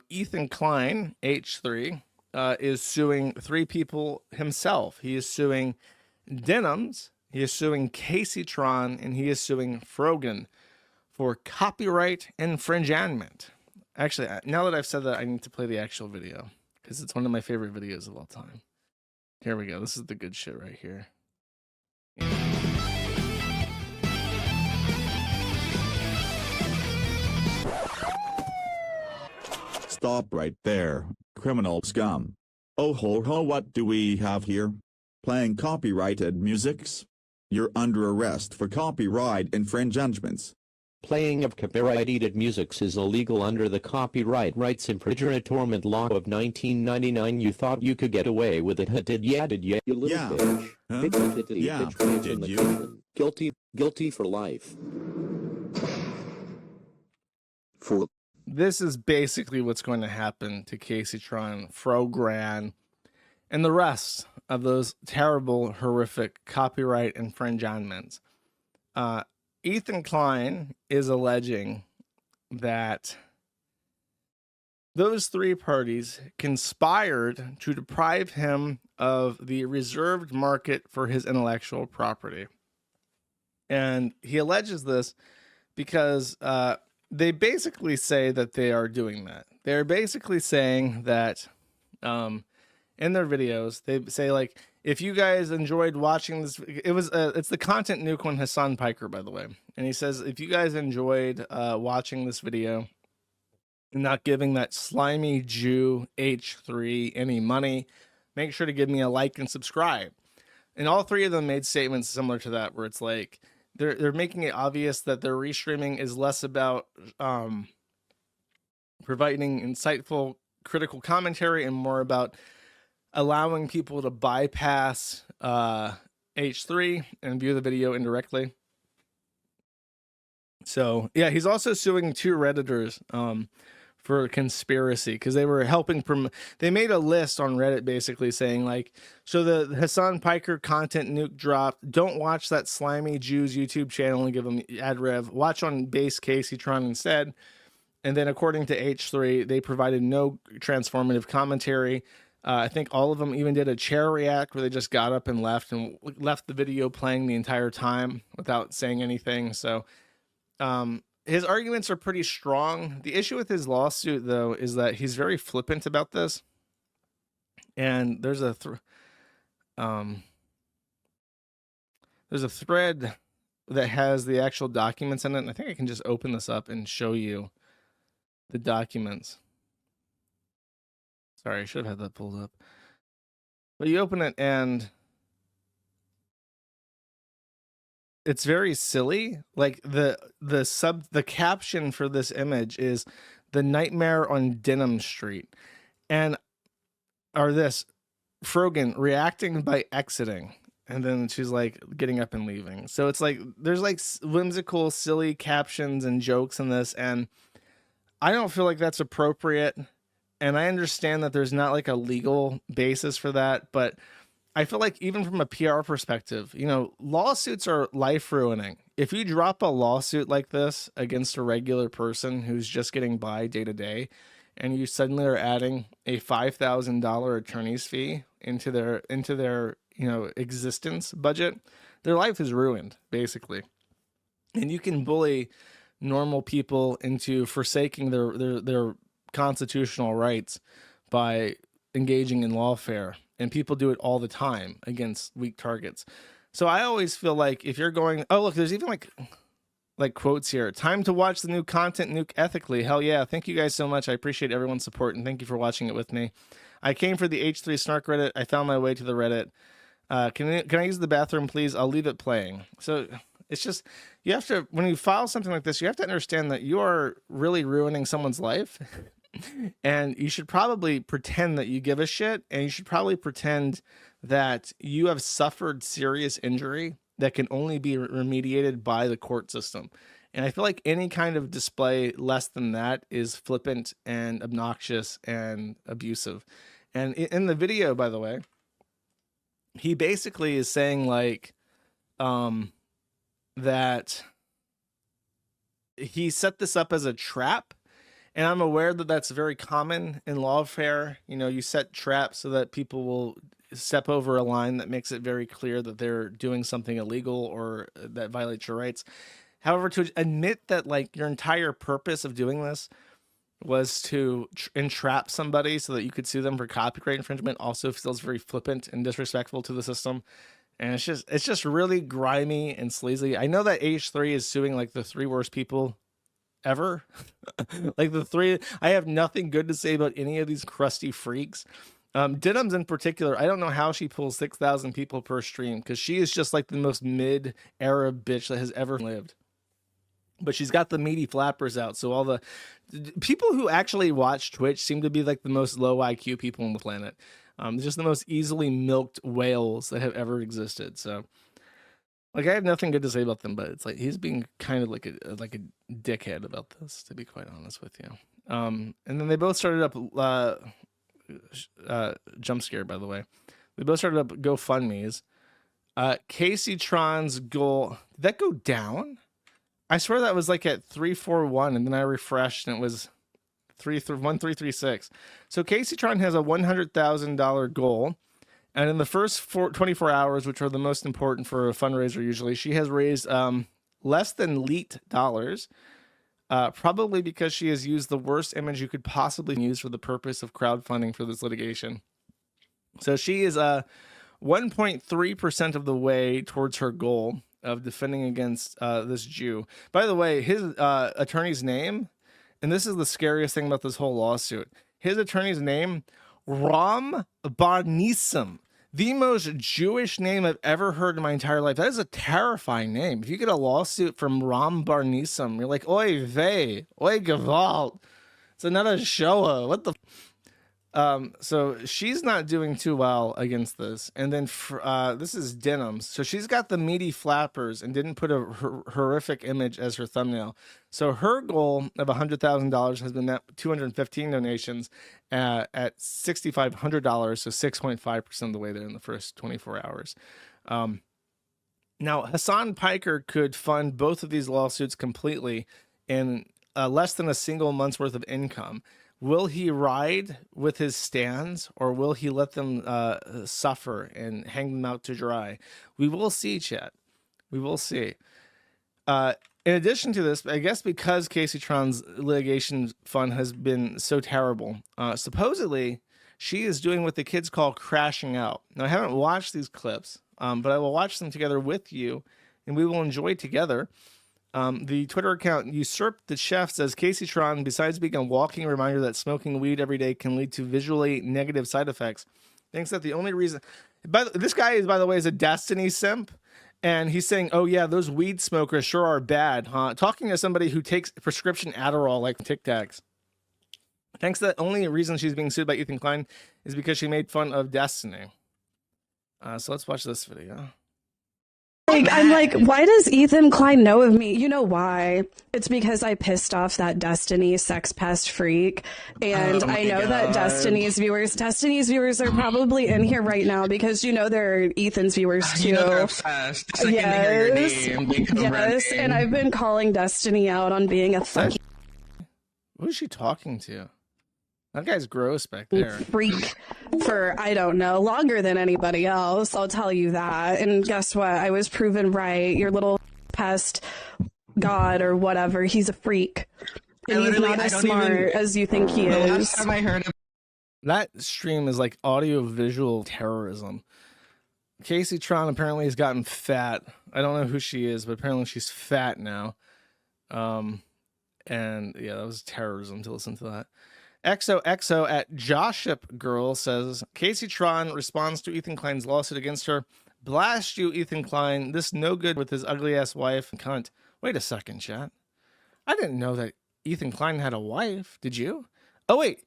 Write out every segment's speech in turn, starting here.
Ethan Klein, H3, is suing 3 people himself. He is suing Denims, he is suing Kaseytron, and he is suing Frogan for copyright infringement. Actually, now that I've said that, I need to play the actual video because it's one of my favorite videos of all time. Here we go. This is the good shit right here. Stop right there, criminal scum. Oh ho ho, what do we have here? Playing copyrighted musics? You're under arrest for copyright infringements. Playing of copyrighted musics is illegal under the Copyright Rights Infringement Law of 1999. You thought you could get away with it, did ya? You little bitch. Huh? Bitch, Did you? Guilty for life. This is basically what's going to happen to Kaseytron, Frogan, and the rest of those terrible, horrific copyright infringements. Ethan Klein is alleging that those 3 parties conspired to deprive him of the reserved market for his intellectual property. And he alleges this because they basically say that they are doing that. They're basically saying that in their videos, they say, like, if you guys enjoyed watching this, it's the Content Nuke one, Hasan, by the way. And he says, if you guys enjoyed watching this video and not giving that slimy Jew H3 any money, make sure to give me a like and subscribe. And all 3 of them made statements similar to that, where it's like, they're making it obvious that their restreaming is less about providing insightful, critical commentary and more about allowing people to bypass H3 and view the video indirectly. So yeah, he's also suing 2 Redditors for conspiracy because they were helping they made a list on Reddit basically saying, like, so the Hasan Content Nuke dropped, don't watch that slimy Jews YouTube channel and give them ad rev, watch on base Kaseytron instead. And then according to H3, they provided no transformative commentary. I think all of them even did a chair react where they just got up and left the video playing the entire time without saying anything. So his arguments are pretty strong. The issue with his lawsuit, though, is that he's very flippant about this. And there's a thread that has the actual documents in it. And I think I can just open this up and show you the documents. Sorry, I should have had that pulled up. But you open it and it's very silly. Like the caption for this image is "The Nightmare on Denim Street," and this Frogan reacting by exiting, and then she's like getting up and leaving. So it's like there's like whimsical, silly captions and jokes in this, and I don't feel like that's appropriate. And I understand that there's not like a legal basis for that, but I feel like even from a PR perspective, you know, lawsuits are life ruining. If you drop a lawsuit like this against a regular person who's just getting by day to day, and you suddenly are adding a $5,000 attorney's fee into their existence budget, their life is ruined basically. And you can bully normal people into forsaking their constitutional rights by engaging in lawfare, and people do it all the time against weak targets. So I always feel like if you're going, oh look, there's even like quotes here, time to watch the new Content Nuke ethically. Hell yeah, thank you guys so much. I appreciate everyone's support and thank you for watching it with me. I came for the H3 snark Reddit. I found my way to the Reddit. Can I use the bathroom please? I'll leave it playing. So it's just, you have to, when you file something like this, you have to understand that you are really ruining someone's life. And you should probably pretend that you give a shit, and you should probably pretend that you have suffered serious injury that can only be remediated by the court system. And I feel like any kind of display less than that is flippant and obnoxious and abusive. And in the video, by the way, he basically is saying like that he set this up as a trap. And I'm aware that that's very common in lawfare. You know, you set traps so that people will step over a line that makes it very clear that they're doing something illegal or that violates your rights. However, to admit that like your entire purpose of doing this was to entrap somebody so that you could sue them for copyright infringement also feels very flippant and disrespectful to the system. And it's just really grimy and sleazy. I know that H3 is suing like the 3 worst people ever. Like the 3, I have nothing good to say about any of these crusty freaks. Denims in particular, I don't know how she pulls 6,000 people per stream, because she is just like the most mid-era bitch that has ever lived. But she's got the meaty flappers out, so all the people who actually watch Twitch seem to be like the most low IQ people on the planet. Just the most easily milked whales that have ever existed. So, like, I have nothing good to say about them, but it's like he's being kind of like a dickhead about this, to be quite honest with you. And then they both started up jump scare, by the way. They both started up GoFundMes. Kaseytron's goal, did that go down? I swear that was like at 341, and then I refreshed and it was 1336. So Kaseytron has a $100,000 goal, and in the first 24 hours, which are the most important for a fundraiser usually, she has raised less than leet dollars, probably because she has used the worst image you could possibly use for the purpose of crowdfunding for this litigation. So she is 1.3% of the way towards her goal of defending against this Jew. By the way, his attorney's name, and this is the scariest thing about this whole lawsuit, his attorney's name, Ram Barnisam, the most Jewish name I've ever heard in my entire life. That is a terrifying name. If you get a lawsuit from Ram Barnisam, you're like, oy vey, oy gewalt. It's another Shoah. What the... So she's not doing too well against this. And then this is Denims. So she's got the meaty flappers and didn't put a horrific image as her thumbnail. So her goal of $100,000 has been met 215 donations at $6,500. So 6.5% of the way there in the first 24 hours. Now Hasan Piker could fund both of these lawsuits completely in less than a single month's worth of income. Will he ride with his stands, or will he let them suffer and hang them out to dry? We will see, chat. We will see. In addition to this, I guess because Kaseytron's litigation fund has been so terrible, supposedly she is doing what the kids call crashing out. Now, I haven't watched these clips, but I will watch them together with you, and we will enjoy together. The Twitter account Usurped the Chef says Kaseytron, besides being a walking reminder that smoking weed every day can lead to visually negative side effects, thinks that the only reason... this guy is, by the way, is a Destiny simp, and he's saying, oh yeah, those weed smokers sure are bad, huh? Talking to somebody who takes prescription Adderall like Tic Tacs. Thinks that only reason she's being sued by Ethan Klein is because she made fun of Destiny. So let's watch this video. I'm like, why does Ethan Klein know of me? You know why? It's because I pissed off that Destiny sex pest freak. And I know that Destiny's viewers are probably in here right now because, you know, they're Ethan's viewers too. You know they're obsessed. The second they hear your name, they come yes, running. and I've been calling Destiny out on being a fucking... Who's she talking to? That guy's gross back there. Freak for, I don't know, longer than anybody else. I'll tell you that. And guess what? I was proven right. Your little pest god or whatever, he's a freak. And he's not as smart as you think he is. The last time I heard him. That stream is like audio-visual terrorism. Kaseytron apparently has gotten fat. I don't know who she is, but apparently she's fat now. And yeah, that was terrorism to listen to that. XOXO at Joship Girl says, Kaseytron responds to Ethan Klein's lawsuit against her. Blast you, Ethan Klein. This no good with his ugly-ass wife and cunt. Wait a second, chat. I didn't know that Ethan Klein had a wife. Did you? Oh, wait.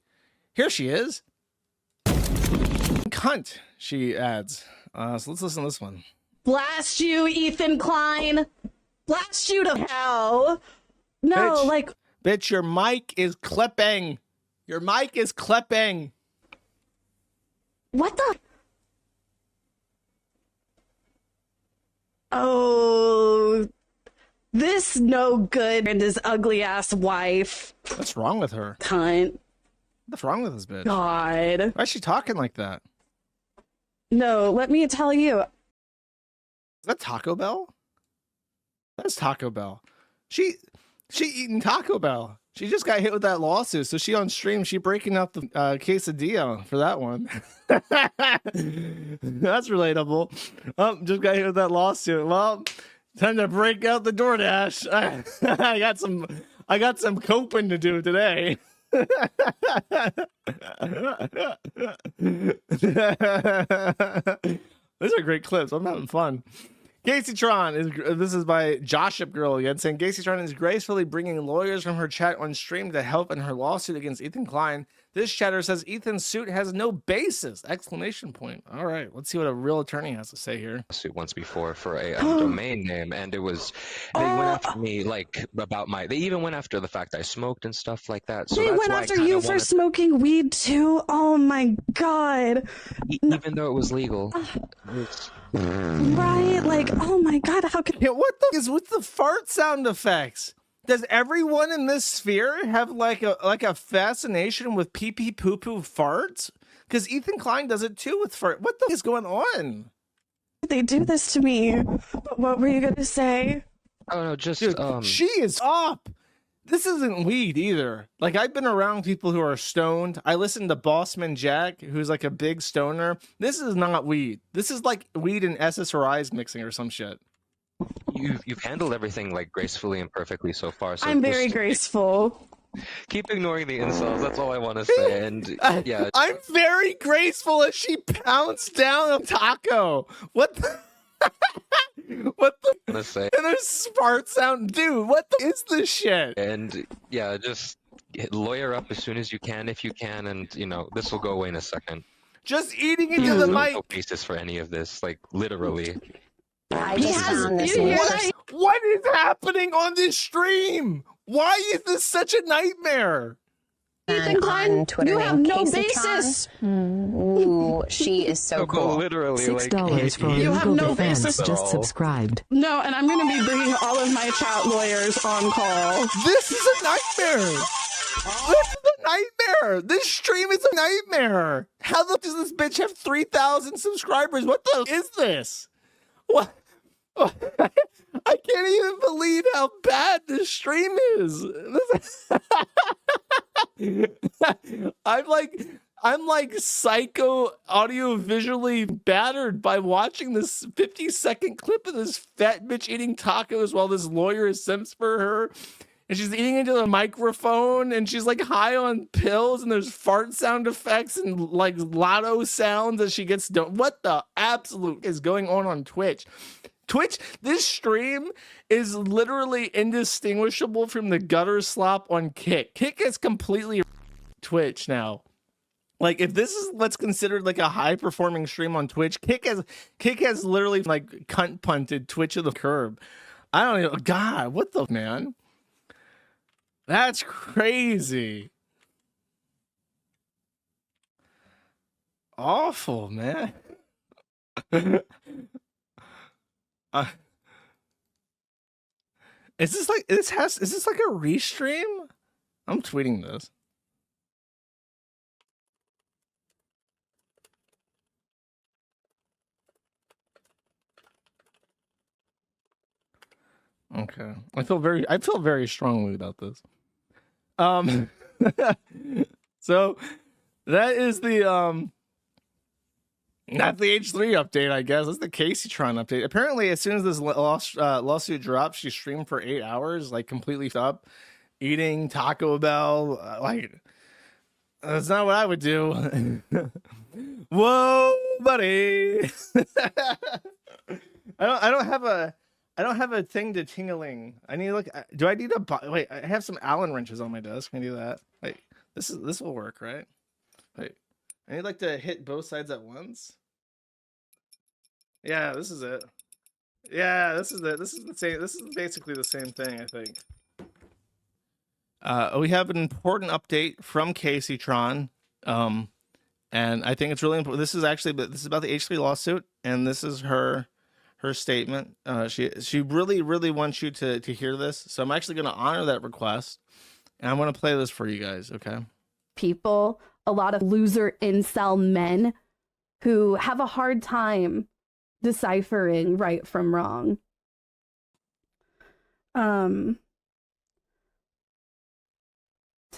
Here she is. Cunt, she adds. So let's listen to this one. Blast you, Ethan Klein. Blast you to hell. No, Bitch. like... Bitch, your mic is clipping. Your mic is clipping. What the? Oh, This no good and his ugly ass wife. What's wrong with her? Cunt. What's wrong with this bitch? God. Why is she talking like that? No, let me tell you. Is that Taco Bell? That's Taco Bell. She eating Taco Bell. She just got hit with that lawsuit, so she on stream. She breaking up the quesadilla for that one. That's relatable. Just got hit with that lawsuit. Well, time to break out the DoorDash. I got some coping to do today. These are great clips. I'm having fun. Kaseytron this is by Joship Girl again, saying Kaseytron is gracefully bringing lawyers from her chat on stream to help in her lawsuit against Ethan Klein. This chatter says Ethan's suit has no basis! Exclamation point. All right, let's see what a real attorney has to say here. Suit once before for a domain name, and it was they went after me like about my. They even went after the fact I smoked and stuff like that. So they that's went why after you for smoking weed too. Oh my god! Even though it was legal. Right? Like, oh my god! How could? Yeah, what the is with the fart sound effects? Does everyone in this sphere have like a fascination with pee pee poo poo farts? Because Ethan Klein does it too with fart. What the is going on? They do this to me. But what were you gonna say? Oh no, just Dude, she is up. This isn't weed either. Like, I've been around people who are stoned. I listened to Bossman Jack, who's like a big stoner. This is not weed. This is like weed and SSRIs mixing or some shit. You've handled everything like gracefully and perfectly so far. So I'm very just graceful. keep ignoring the insults. That's all I want to say. And yeah, I'm very graceful as she pounced down a taco. What the? What the? I want to say. And there's fart sound, dude. What the is this shit? And yeah, just lawyer up as soon as you can, if you can, and you know this will go away in a second. Just eating into There's the mic. no basis for any of this, like literally. I just found this What is happening on this stream? Why is this such a nightmare? Ethan Klein, on Twitter you have named no Kaseytron. basis. Ooh, she is so cool. Literally, $6 for You have legal no defense. basis. Just subscribed. No, and I'm gonna be bringing all of my chat lawyers on call. This is a nightmare. This is a nightmare. This stream is a nightmare. How the does this bitch have 3,000 subscribers? What the is this? What? I can't even believe how bad this stream is. I'm like psycho audio visually battered by watching this 50-second clip of this fat bitch eating tacos while this lawyer is simps for her. And she's eating into the microphone and she's like high on pills and there's fart sound effects and like lotto sounds as she gets done. What the absolute is going on Twitch? This stream is literally indistinguishable from the gutter slop on Kick. Kick is completely Twitch now. Like, if this is what's considered like a high performing stream on Twitch, Kick has literally like cunt punted Twitch to the curb. I don't know. God, what the man? That's crazy. Awful, man. Is this like is this like a restream? I'm tweeting this. Okay. I feel very strongly about this. So that is the not the H3 update, I guess. That's the Kaseytron update. Apparently, as soon as this lawsuit dropped, she streamed for 8 hours, like completely up, eating Taco Bell. Like, that's not what I would do. Whoa, buddy! I don't have a thing to tingling. I need to look. Do I need a wait? I have some Allen wrenches on my desk. Can I do that? Wait, this will work, right? Wait, I need like to hit both sides at once. Yeah, this is it. Yeah, this is it. This is the same. This is basically the same thing, I think. We have an important update from Kaseytron, and I think it's really important. This is about the H3 lawsuit, and this is her her statement. She really wants you to hear this. So I'm actually going to honor that request, and I'm going to play this for you guys. Okay. People, a lot of loser incel men who have a hard time deciphering right from wrong. To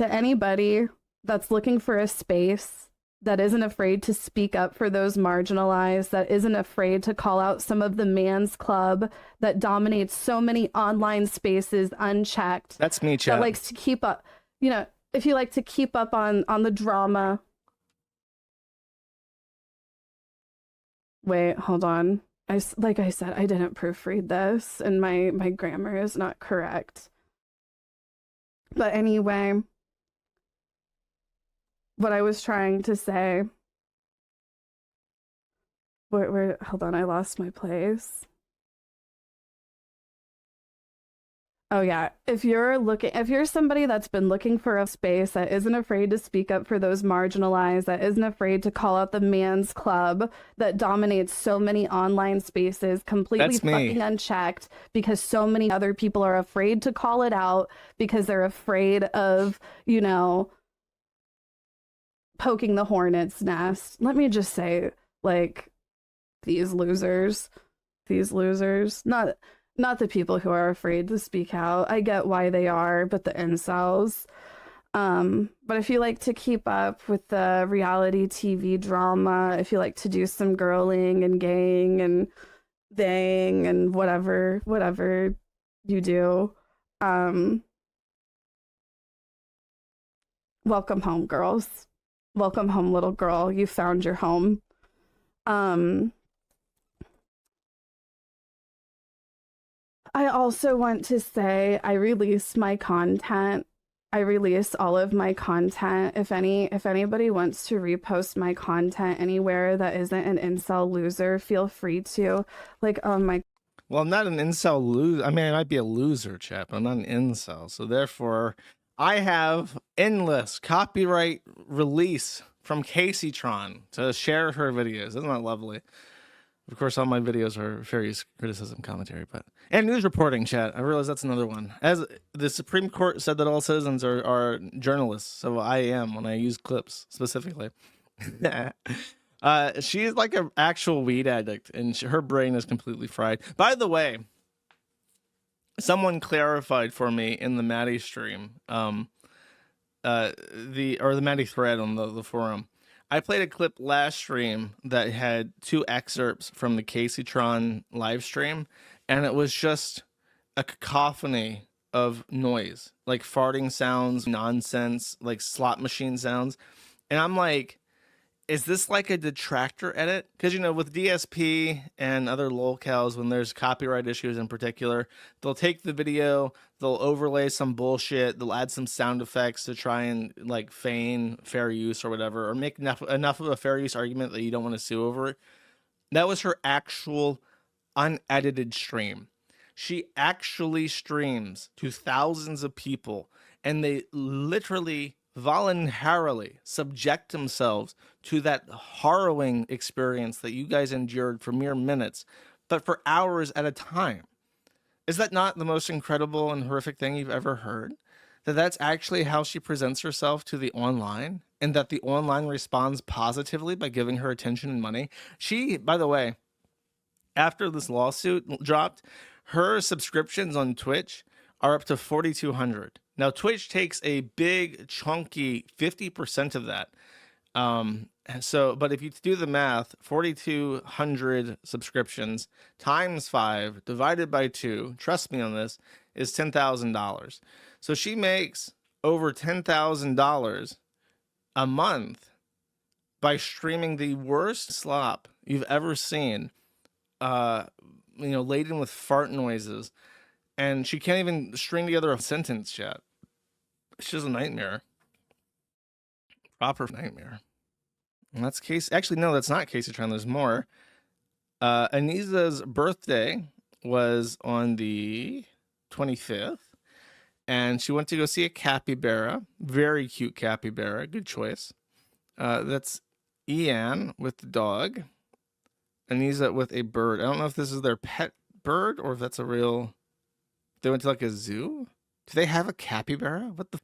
anybody that's looking for a space, that isn't afraid to speak up for those marginalized, that isn't afraid to call out some of the man's club that dominates so many online spaces unchecked. That's me, chat. That likes to keep up, you know, if you like to keep up on the drama. Wait, hold on. Like I said, I didn't proofread this, and my grammar is not correct. But anyway, what I was trying to say. Where? Hold on, I lost my place. Oh yeah, if you're somebody that's been looking for a space, that isn't afraid to speak up for those marginalized, that isn't afraid to call out the man's club that dominates so many online spaces completely fucking unchecked, because so many other people are afraid to call it out because they're afraid of, you know, poking the hornet's nest. Let me just say, like, these losers, not the people who are afraid to speak out. I get why they are, but the incels. But if you like to keep up with the reality TV drama, if you like to do some girling and gang and thing and whatever you do, welcome home, girls. Welcome home, little girl. You found your home. I also want to say I release my content. I release all of my content. If anybody wants to repost my content anywhere that isn't an incel loser, feel free to. Like, oh my. Well, I'm not an incel loser. I mean, I might be a loser, chap, but I'm not an incel. So therefore, I have endless copyright release from Kaseytron to share her videos. Isn't that lovely? Of course, all my videos are various criticism, commentary, and news reporting, chat. I realize that's another one. As the Supreme Court said that all citizens are journalists, so I am when I use clips specifically. She is like an actual weed addict, and her brain is completely fried. By the way, someone clarified for me in the Maddie stream, the Maddie thread on the forum. I played a clip last stream that had 2 excerpts from the Kaseytron live stream, and it was just a cacophony of noise, like farting sounds, nonsense, like slot machine sounds. And I'm like, is this like a detractor edit? Because, you know, with DSP and other lolcows, when there's copyright issues in particular, they'll take the video, they'll overlay some bullshit, they'll add some sound effects to try and like feign fair use or whatever, or make enough of a fair use argument that you don't want to sue over it. That was her actual unedited stream. She actually streams to thousands of people, and they literally voluntarily subject themselves to that harrowing experience that you guys endured for mere minutes, but for hours at a time. Is that not the most incredible and horrific thing you've ever heard? That's actually how she presents herself to the online, and that the online responds positively by giving her attention and money. She, by the way, after this lawsuit dropped, her subscriptions on Twitch are up to 4,200. Now, Twitch takes a big, chunky 50% of that. But if you do the math, 4,200 subscriptions times 5 divided by 2, trust me on this, is $10,000. So she makes over $10,000 a month by streaming the worst slop you've ever seen, laden with fart noises. And she can't even string together a sentence, chat. It's just a nightmare. Proper nightmare. And that's Case. Actually, no, that's not Kaseytron. There's more. Anisa's birthday was on the 25th. And she went to go see a capybara. Very cute capybara. Good choice. That's Ian with the dog. Anisa with a bird. I don't know if this is their pet bird or if that's a real. They went to like a zoo. Do they have a capybara? What the?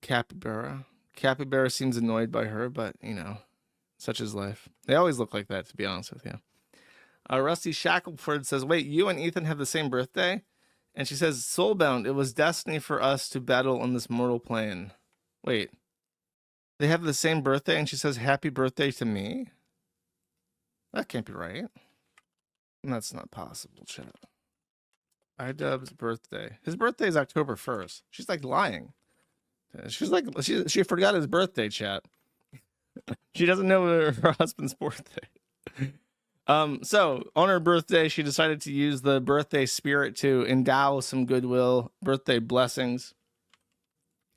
Capybara. Capybara seems annoyed by her, but you know, such is life. They always look like that, to be honest with you. Rusty Shackleford says, "Wait, you and Ethan have the same birthday?" And she says, "Soulbound, it was destiny for us to battle on this mortal plane." Wait, they have the same birthday, and she says, "Happy birthday to me." That can't be right. That's not possible, chat. iDubbbz's birthday. His birthday is October 1st. She's like lying. She's like she forgot his birthday, chat. She doesn't know her husband's birthday. So on her birthday, she decided to use the birthday spirit to endow some goodwill, birthday blessings,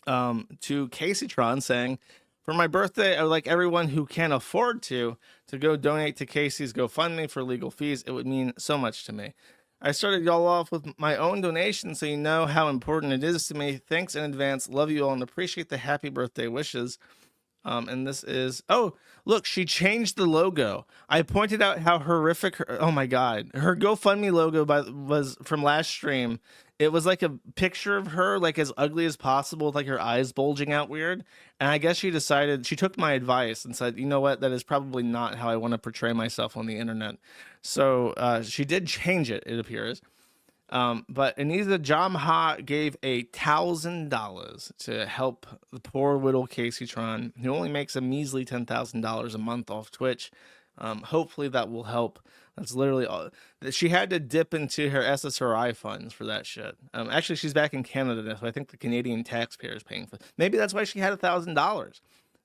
to Kaseytron, saying, "For my birthday, I would like everyone who can afford to go donate to Casey's GoFundMe for legal fees. It would mean so much to me. I started y'all off with my own donation, so you know how important it is to me. Thanks in advance. Love you all and appreciate the happy birthday wishes." And this is, oh, look, she changed the logo. I pointed out how horrific oh my God, her GoFundMe logo was from last stream. It was like a picture of her, like as ugly as possible, with like her eyes bulging out weird. And I guess she took my advice and said, you know what, that is probably not how I want to portray myself on the internet. So she did change it, it appears. But Anisa Jamha gave $1,000 to help the poor little Kaseytron, who only makes a measly $10,000 a month off Twitch. Hopefully that will help. That's literally all. She had to dip into her SSRI funds for that shit. Actually, she's back in Canada now, so I think the Canadian taxpayer is paying for it. Maybe that's why she had $1,000.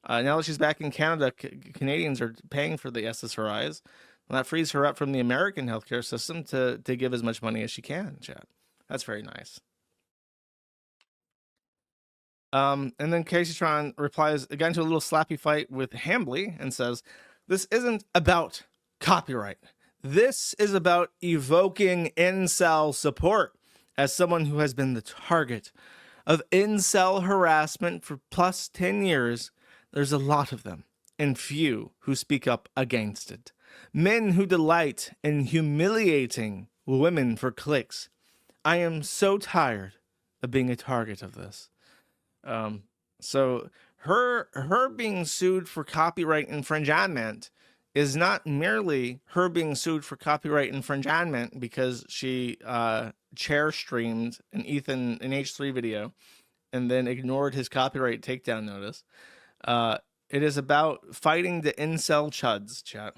Now that she's back in Canada, Canadians are paying for the SSRIs. Well, that frees her up from the American healthcare system to give as much money as she can, chat. That's very nice. And then Kaseytron replies again to a little slappy fight with Hambly and says, "This isn't about copyright. This is about evoking incel support. As someone who has been the target of incel harassment for plus 10 years, there's a lot of them, and few who speak up against it. Men who delight in humiliating women for clicks. I am so tired of being a target of this." So her being sued for copyright infringement is not merely her being sued for copyright infringement because she chair streamed an H3 video and then ignored his copyright takedown notice. It is about fighting the incel chuds, chat.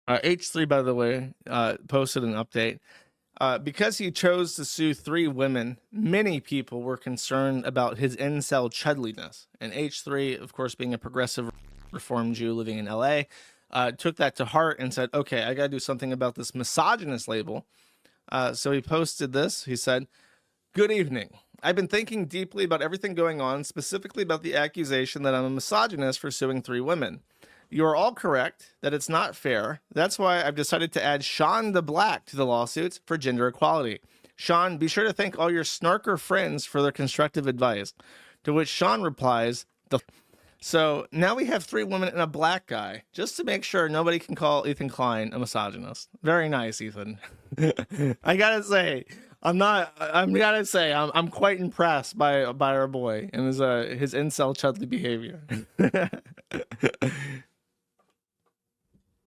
H3, by the way, posted an update. Because he chose to sue 3 women, many people were concerned about his incel chudliness. And H3, of course, being a progressive Reformed Jew living in LA, took that to heart and said, okay, I got to do something about this misogynist label. So he posted this. He said, "Good evening. I've been thinking deeply about everything going on, specifically about the accusation that I'm a misogynist for suing 3 women. You are all correct that it's not fair. That's why I've decided to add Seandablack to the lawsuits for gender equality. Sean, be sure to thank all your snarker friends for their constructive advice." To which Sean replies, So now we have 3 women and a black guy, just to make sure nobody can call Ethan Klein a misogynist. Very nice, Ethan. I gotta say, I'm quite impressed by our boy and his incel chudly behavior.